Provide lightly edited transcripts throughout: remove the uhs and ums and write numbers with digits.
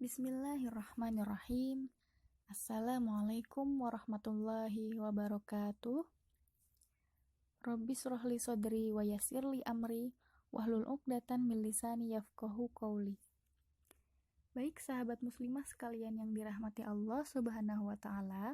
Bismillahirrahmanirrahim. Assalamualaikum warahmatullahi wabarakatuh. Rabbi shrah li sadri wa yassir li amri wahlul 'uqdatam min lisani yafqahu qawli. Baik sahabat muslimah sekalian yang dirahmati Allah Subhanahu wa taala,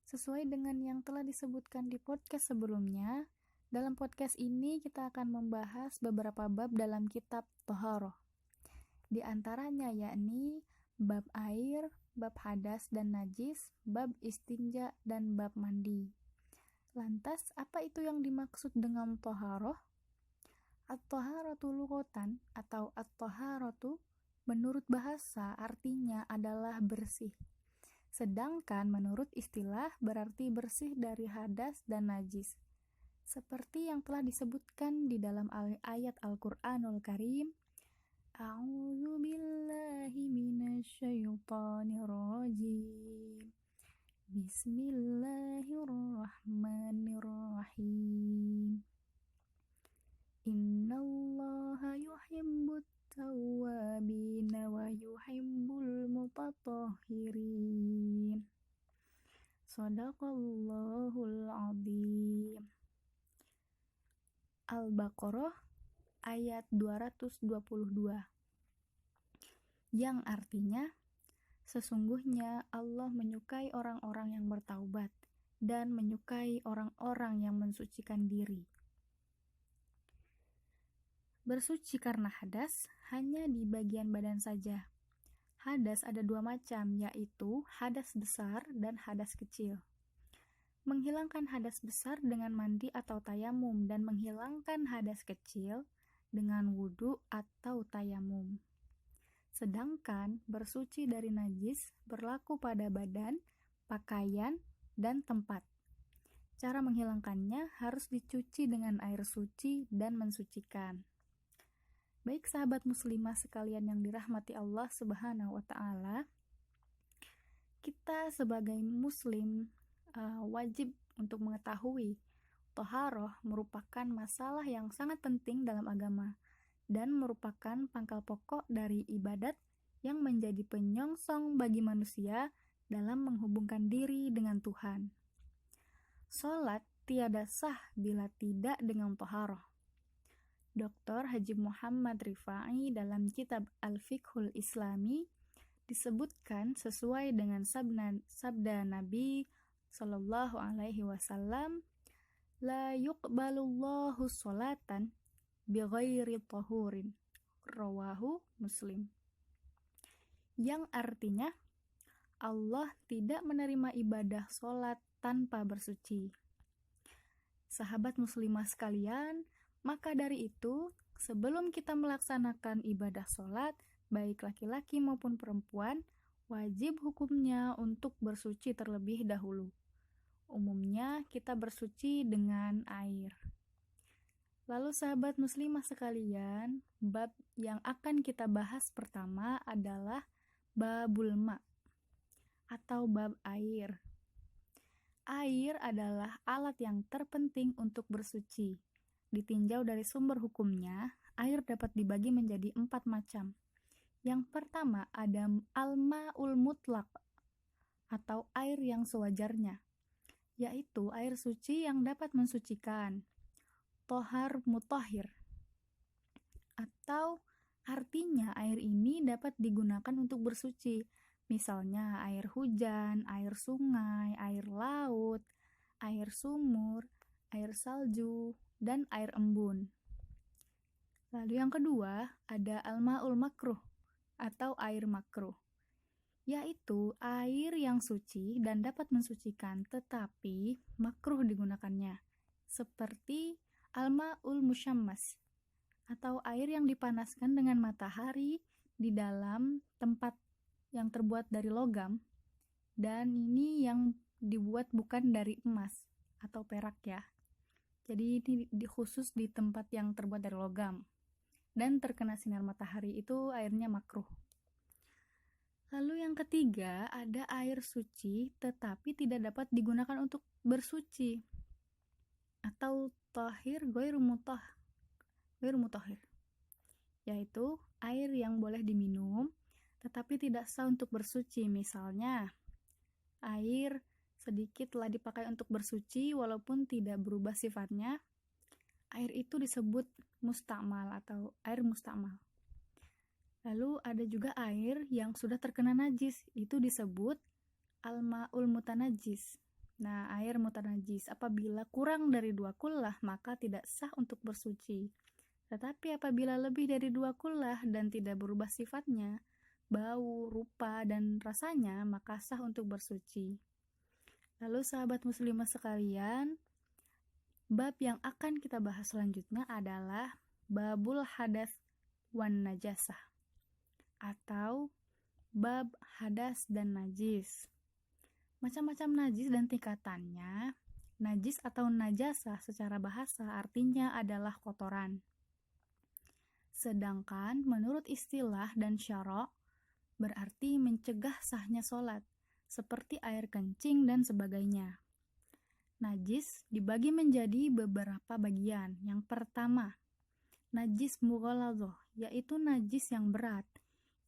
sesuai dengan yang telah disebutkan di podcast sebelumnya, dalam podcast ini kita akan membahas beberapa bab dalam kitab Thaharah. Di antaranya yakni bab air, bab hadas dan najis, bab istinja, dan bab mandi. Lantas, apa itu yang dimaksud dengan thaharah? At-thaharatu lughatan atau at-thaharatu menurut bahasa artinya adalah bersih. Sedangkan menurut istilah berarti bersih dari hadas dan najis. Seperti yang telah disebutkan di dalam ayat Al-Qur'anul Karim, A'udzu billahi minasyaitonir rajim. Bismillahirrahmanirrahim. Innallaha yuhibbut tawwabina wa yuhibbul mutatahhirin. Shadaqallahul adzim. Al-Baqarah ayat 222, yang artinya, sesungguhnya Allah menyukai orang-orang yang bertaubat dan menyukai orang-orang yang mensucikan diri. Bersuci karena hadas hanya di bagian badan saja. Hadas ada dua macam, yaitu hadas besar dan hadas kecil. Menghilangkan hadas besar dengan mandi atau tayamum dan menghilangkan hadas kecil dengan wudhu atau tayamum. Sedangkan bersuci dari najis berlaku pada badan, pakaian, dan tempat. Cara menghilangkannya harus dicuci dengan air suci dan mensucikan. Baik sahabat muslimah sekalian yang dirahmati Allah Subhanahu wa taala, kita sebagai muslim wajib untuk mengetahui thaharah merupakan masalah yang sangat penting dalam agama dan merupakan pangkal pokok dari ibadat yang menjadi penyongsong bagi manusia dalam menghubungkan diri dengan Tuhan. Salat tiada sah bila tidak dengan thaharah. Dr. Haji Muhammad Rifai dalam kitab Al-Fiqhul Islami disebutkan sesuai dengan sabda Nabi Sallallahu Alaihi Wasallam, La yuqbalullahu sholatan bighairi tahurin, rawahu Muslim. Yang artinya, Allah tidak menerima ibadah sholat tanpa bersuci. Sahabat muslimah sekalian, maka dari itu, sebelum kita melaksanakan ibadah sholat, baik laki-laki maupun perempuan, wajib hukumnya untuk bersuci terlebih dahulu. Umumnya kita bersuci dengan air. Lalu sahabat muslimah sekalian, bab yang akan kita bahas pertama adalah babul ma atau bab air. Air adalah alat yang terpenting untuk bersuci. Ditinjau dari sumber hukumnya, air dapat dibagi menjadi 4 macam. Yang pertama ada al-ma'ul mutlaq atau air yang sewajarnya, yaitu air suci yang dapat mensucikan, tohar mutahhir, atau artinya air ini dapat digunakan untuk bersuci, misalnya air hujan, air sungai, air laut, air sumur, air salju, dan air embun. Lalu yang kedua ada al-ma'ul makruh atau air makruh, yaitu air yang suci dan dapat mensucikan tetapi makruh digunakannya, seperti al-ma'ul musyammas atau air yang dipanaskan dengan matahari di dalam tempat yang terbuat dari logam, dan ini yang dibuat bukan dari emas atau perak ya. Jadi ini khusus di tempat yang terbuat dari logam dan terkena sinar matahari, itu airnya makruh. Lalu yang ketiga, ada air suci tetapi tidak dapat digunakan untuk bersuci, atau tahir ghairu mutahhir, yaitu air yang boleh diminum tetapi tidak sah untuk bersuci. Misalnya, air sedikit telah dipakai untuk bersuci walaupun tidak berubah sifatnya, air itu disebut mustakmal atau air mustakmal. Lalu ada juga air yang sudah terkena najis, itu disebut al-ma'ul mutanajis. Nah, air mutanajis apabila kurang dari 2 kullah maka tidak sah untuk bersuci. Tetapi apabila lebih dari 2 kullah dan tidak berubah sifatnya, bau, rupa, dan rasanya, maka sah untuk bersuci. Lalu sahabat muslimah sekalian, bab yang akan kita bahas selanjutnya adalah babul hadas wan najasah, atau bab hadas dan najis. Macam-macam najis dan tingkatannya. Najis atau najasah secara bahasa artinya adalah kotoran. Sedangkan menurut istilah dan syara' berarti mencegah sahnya sholat, seperti air kencing dan sebagainya. Najis dibagi menjadi beberapa bagian. Yang pertama, najis mughaladzah, yaitu najis yang berat,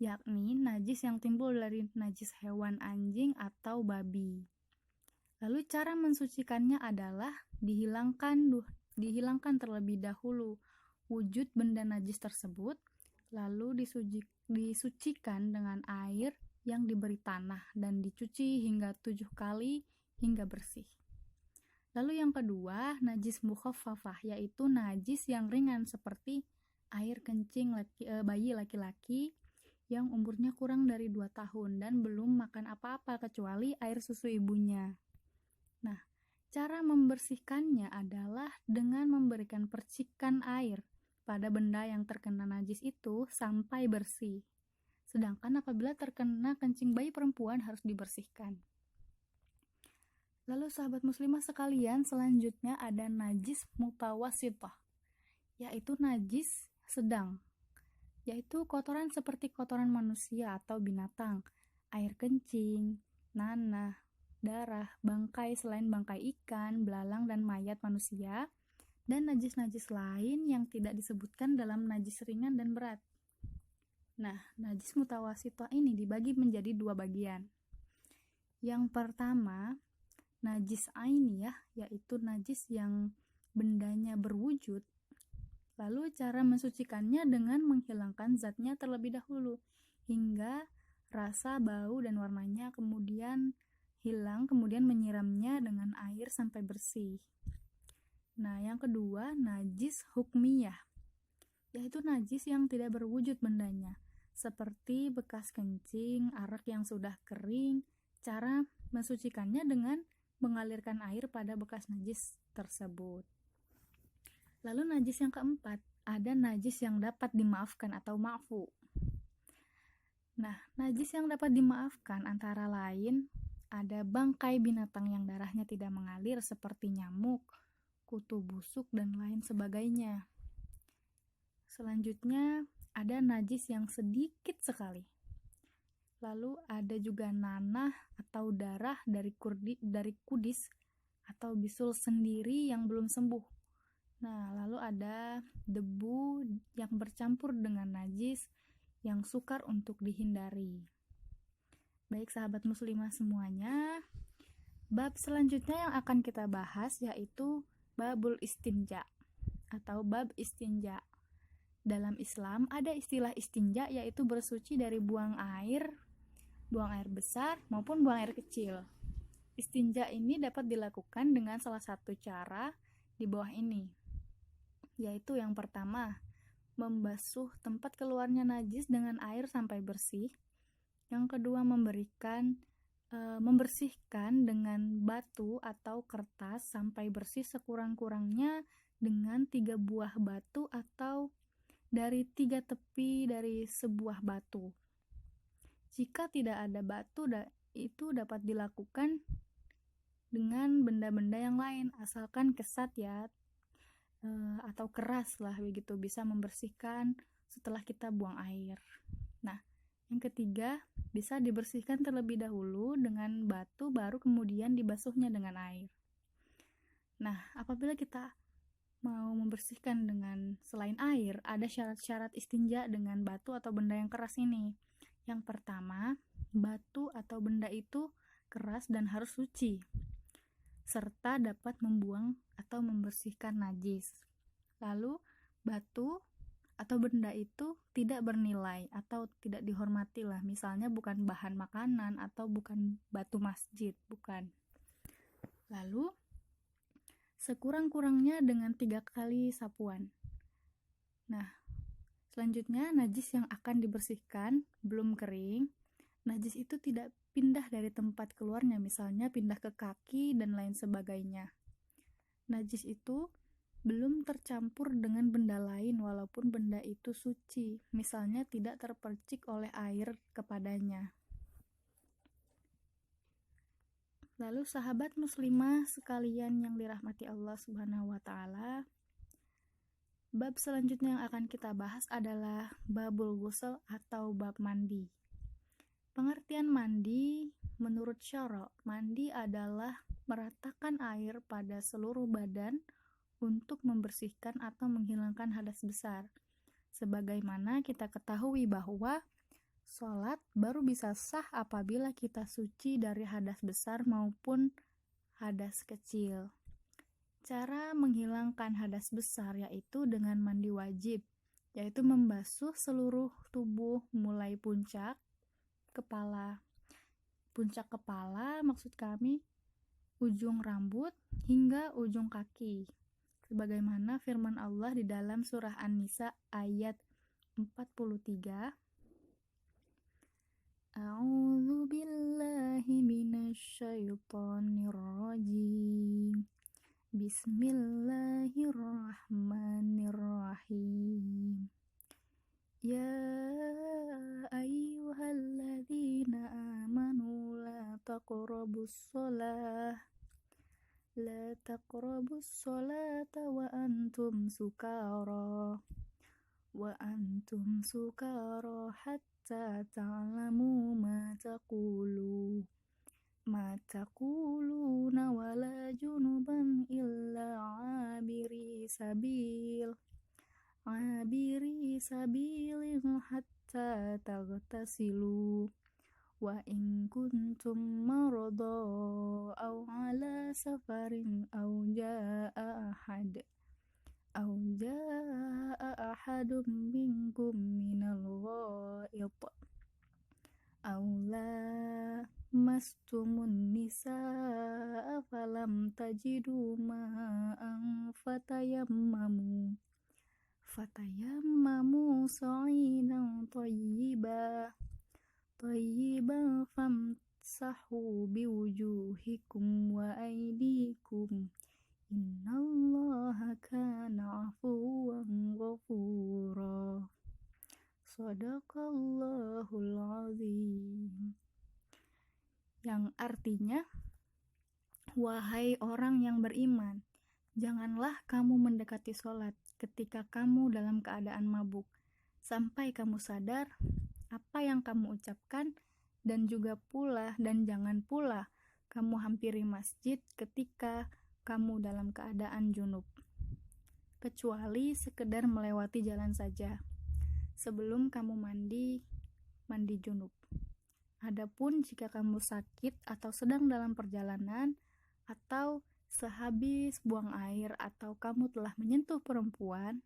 yakni najis yang timbul dari najis hewan anjing atau babi. Lalu cara mensucikannya adalah dihilangkan terlebih dahulu wujud benda najis tersebut, lalu disucikan dengan air yang diberi tanah dan dicuci hingga 7 kali hingga bersih. Lalu yang kedua, najis mukhaffafah, yaitu najis yang ringan seperti air kencing bayi laki-laki yang umurnya kurang dari 2 tahun dan belum makan apa-apa kecuali air susu ibunya. Nah, cara membersihkannya adalah dengan memberikan percikan air pada benda yang terkena najis itu sampai bersih. Sedangkan apabila terkena kencing bayi perempuan harus dibersihkan. Lalu sahabat muslimah sekalian, selanjutnya ada najis mutawasithah, yaitu najis sedang, yaitu kotoran seperti kotoran manusia atau binatang, air kencing, nanah, darah, bangkai selain bangkai ikan, belalang, dan mayat manusia, dan najis-najis lain yang tidak disebutkan dalam najis ringan dan berat. Nah, najis mutawasithah ini dibagi menjadi 2 bagian. Yang pertama, najis ainiyah, yaitu najis yang bendanya berwujud. Lalu cara mensucikannya dengan menghilangkan zatnya terlebih dahulu hingga rasa, bau, dan warnanya kemudian hilang, kemudian menyiramnya dengan air sampai bersih. Nah, yang kedua, najis hukmiyah, yaitu najis yang tidak berwujud bendanya, seperti bekas kencing, arak yang sudah kering. Cara mensucikannya dengan mengalirkan air pada bekas najis tersebut. Lalu najis yang keempat, ada najis yang dapat dimaafkan atau ma'fu. Nah, najis yang dapat dimaafkan antara lain ada bangkai binatang yang darahnya tidak mengalir seperti nyamuk, kutu busuk, dan lain sebagainya. Selanjutnya ada najis yang sedikit sekali. Lalu ada juga nanah atau darah dari kudis atau bisul sendiri yang belum sembuh. Nah, lalu ada debu yang bercampur dengan najis yang sukar untuk dihindari. Baik sahabat muslimah semuanya, bab selanjutnya yang akan kita bahas yaitu babul istinja atau bab istinja. Dalam Islam ada istilah istinja, yaitu bersuci dari buang air besar maupun buang air kecil. Istinja ini dapat dilakukan dengan salah satu cara di bawah ini, yaitu yang pertama, membasuh tempat keluarnya najis dengan air sampai bersih. Yang kedua, membersihkan dengan batu atau kertas sampai bersih sekurang-kurangnya dengan 3 buah batu atau dari 3 tepi dari sebuah batu. Jika tidak ada batu, itu dapat dilakukan dengan benda-benda yang lain, asalkan kesat ya, atau keras lah begitu, bisa membersihkan setelah kita buang air. Nah, Yang ketiga, bisa dibersihkan terlebih dahulu dengan batu, baru kemudian dibasuhnya dengan air. Nah, apabila kita mau membersihkan dengan selain air, ada syarat-syarat istinja dengan batu atau benda yang keras ini. Yang pertama, batu atau benda itu keras dan harus suci, serta dapat membuang atau membersihkan najis. Lalu, batu atau benda itu tidak bernilai atau tidak dihormati lah. Misalnya bukan bahan makanan atau bukan batu masjid, bukan. Lalu, sekurang-kurangnya dengan 3 kali sapuan. Nah, selanjutnya najis yang akan dibersihkan belum kering. Najis itu tidak pindah dari tempat keluarnya, misalnya pindah ke kaki dan lain sebagainya. Najis itu belum tercampur dengan benda lain walaupun benda itu suci, misalnya tidak terpercik oleh air kepadanya. Lalu sahabat muslimah sekalian yang dirahmati Allah Subhanahu wa taala, bab selanjutnya yang akan kita bahas adalah babul ghusl atau bab mandi. Pengertian mandi menurut syara', mandi adalah meratakan air pada seluruh badan untuk membersihkan atau menghilangkan hadas besar. Sebagaimana kita ketahui bahwa sholat baru bisa sah apabila kita suci dari hadas besar maupun hadas kecil. Cara menghilangkan hadas besar yaitu dengan mandi wajib, yaitu membasuh seluruh tubuh mulai puncak kepala maksud kami ujung rambut hingga ujung kaki. Sebagaimana firman Allah di dalam surah An-Nisa ayat 43. A'udzu billahi minasyaitonir rajim. Bismillahirrahmanirrahim. Ya ayyuhalladzina amanu la taqrabus sholata wa antum sukara hatta ta'lamu ma taquluna wala junuban illa abiri sabilin hatta taghtasilu wa in kuntum marada aw ala safarin aw jaa ahadun minkum minal ghaid aw lamastumun nisaa falam tajidu ma'an fatayammamu sa'idan tayyiban famsahu biwujuhikum wa aydikum innallaha kana afuwan ghafura. Shadaqallahul azim. Yang artinya, wahai orang yang beriman, janganlah kamu mendekati sholat ketika kamu dalam keadaan mabuk, sampai kamu sadar apa yang kamu ucapkan, dan jangan pula kamu hampiri masjid ketika kamu dalam keadaan junub, kecuali sekedar melewati jalan saja sebelum kamu mandi junub. Adapun jika kamu sakit atau sedang dalam perjalanan atau sehabis buang air atau kamu telah menyentuh perempuan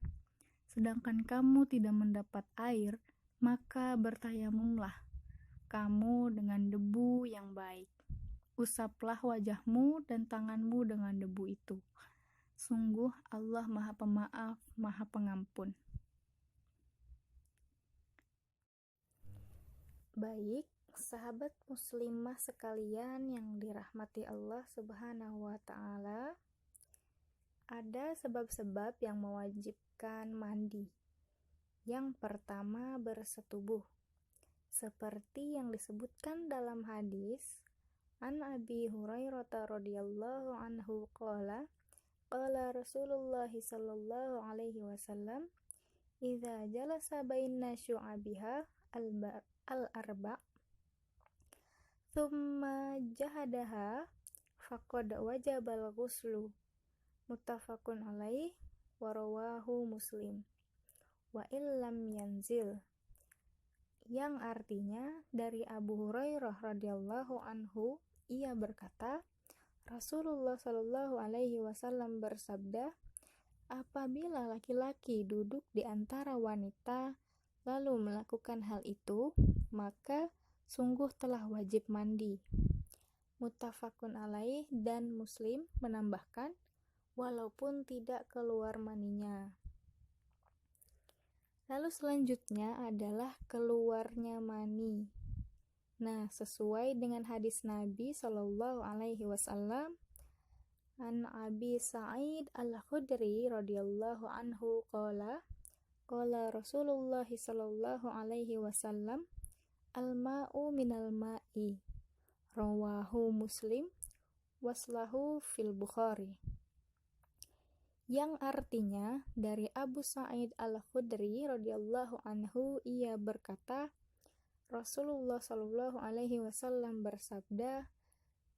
sedangkan kamu tidak mendapat air, maka bertayamumlah kamu dengan debu yang baik. Usaplah wajahmu dan tanganmu dengan debu itu. Sungguh Allah Maha Pemaaf, Maha Pengampun. Baik, sahabat muslimah sekalian yang dirahmati Allah Subhanahu wa taala, ada sebab-sebab yang mewajibkan mandi. Yang pertama, bersetubuh. Seperti yang disebutkan dalam hadis An Abi Hurairah radhiyallahu anhu qala Rasulullah sallallahu alaihi wasallam idza jalasa baina syu'abiha al-arba' thumma jahadaha faqad wajabal ghuslu muttafaqun alaih wa rawahu Muslim wa illam yanzil, yang artinya dari Abu Hurairah radhiyallahu anhu, ia berkata, Rasulullah shallallahu alaihi wasallam bersabda, apabila laki-laki duduk di antara wanita lalu melakukan hal itu, maka sungguh telah wajib mandi. Muttafaqun alaih, dan Muslim menambahkan, walaupun tidak keluar maninya. Lalu selanjutnya adalah keluarnya mani. Nah, sesuai dengan hadis Nabi Shallallahu Alaihi Wasallam, an Abi Sa'id Al-Khudri radhiyallahu anhu qala Rasulullah Shallallahu Alaihi Wasallam, al-ma'u minal ma'i, rawahu Muslim, waslahu fil Bukhari. Yang artinya dari Abu Sa'id Al-Khudri radhiyallahu anhu, ia berkata, Rasulullah Shallallahu alaihi wasallam bersabda,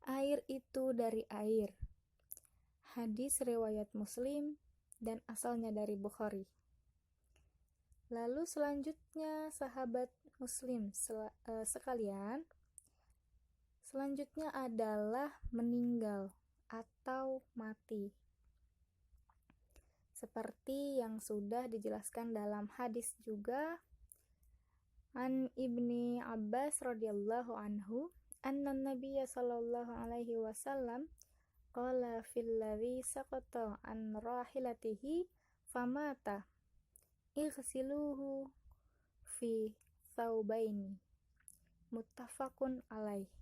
air itu dari air. Hadis riwayat Muslim dan asalnya dari Bukhari. Lalu selanjutnya sahabat Muslim sekalian, selanjutnya adalah meninggal atau mati. Seperti yang sudah dijelaskan dalam hadis juga, an Ibni Abbas radhiyallahu anhu, anna Nabiyya sallallahu alaihi wasallam qala fil ladzi saqata an rahilatihi famata ighsiluhu fi thawbaini, muttafaqun alaih.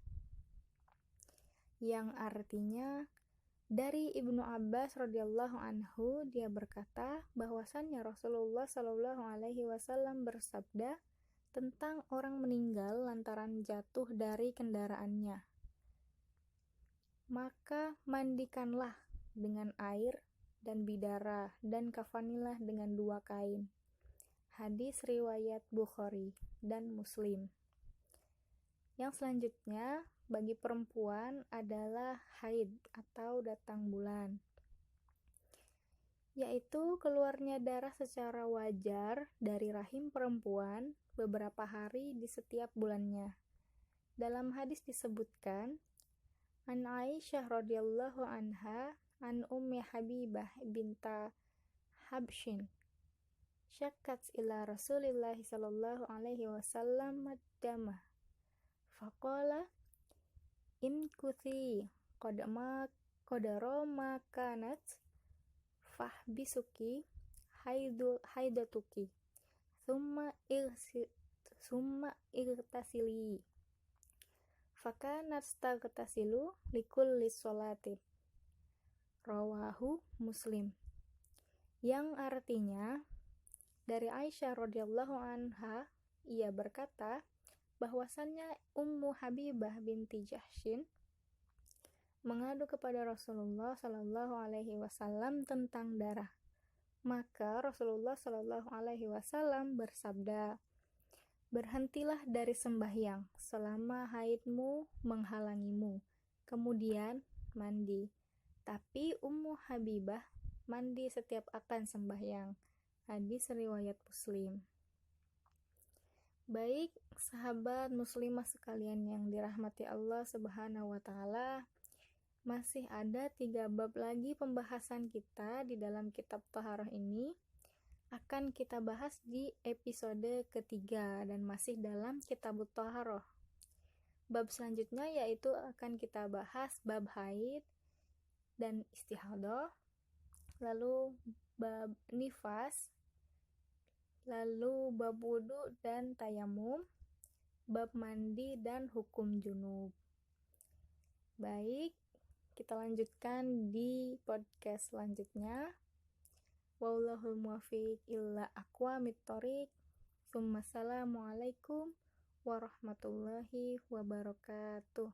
Yang artinya dari Ibnu Abbas radhiyallahu anhu, dia berkata bahwasannya Rasulullah shallallahu alaihi wasallam bersabda tentang orang meninggal lantaran jatuh dari kendaraannya. Maka mandikanlah dengan air dan bidara dan kafanilah dengan 2 kain. Hadis riwayat Bukhari dan Muslim. Yang selanjutnya bagi perempuan adalah haid atau datang bulan, yaitu keluarnya darah secara wajar dari rahim perempuan beberapa hari di setiap bulannya. Dalam hadis disebutkan, an Aisyah radhiyallahu anha, an Ummi Habibah binta Habshin, syakkat ila Rasulillah sallallahu alaihi wasallam ad-dama, faqala in kuthi qadaroma kanat fahbisuki haidatuki thumma irtasili fakanat tagtasilu likulli sholatin, rawahu Muslim. Yang artinya dari Aisyah radhiyallahu anha, ia berkata bahwasannya Ummu Habibah binti Jahshin mengadu kepada Rasulullah Shallallahu Alaihi Wasallam tentang darah. Maka Rasulullah Shallallahu Alaihi Wasallam bersabda, berhentilah dari sembahyang selama haidmu menghalangimu, kemudian mandi. Tapi Ummu Habibah mandi setiap akan sembahyang. Hadis riwayat Muslim. Baik, sahabat muslimah sekalian yang dirahmati Allah Subhanahu wa Ta'ala, masih ada 3 bab lagi pembahasan kita di dalam kitab Thaharah ini. Akan kita bahas di episode ketiga dan masih dalam kitab Thaharah. Bab selanjutnya yaitu akan kita bahas bab haid dan istihadah, lalu bab nifas, lalu bab wudu dan tayamum, bab mandi dan hukum junub. Baik, kita lanjutkan di podcast selanjutnya. Wallahul muwaffiq illa aqwamit thoriq. Assalamualaikum warahmatullahi wabarakatuh.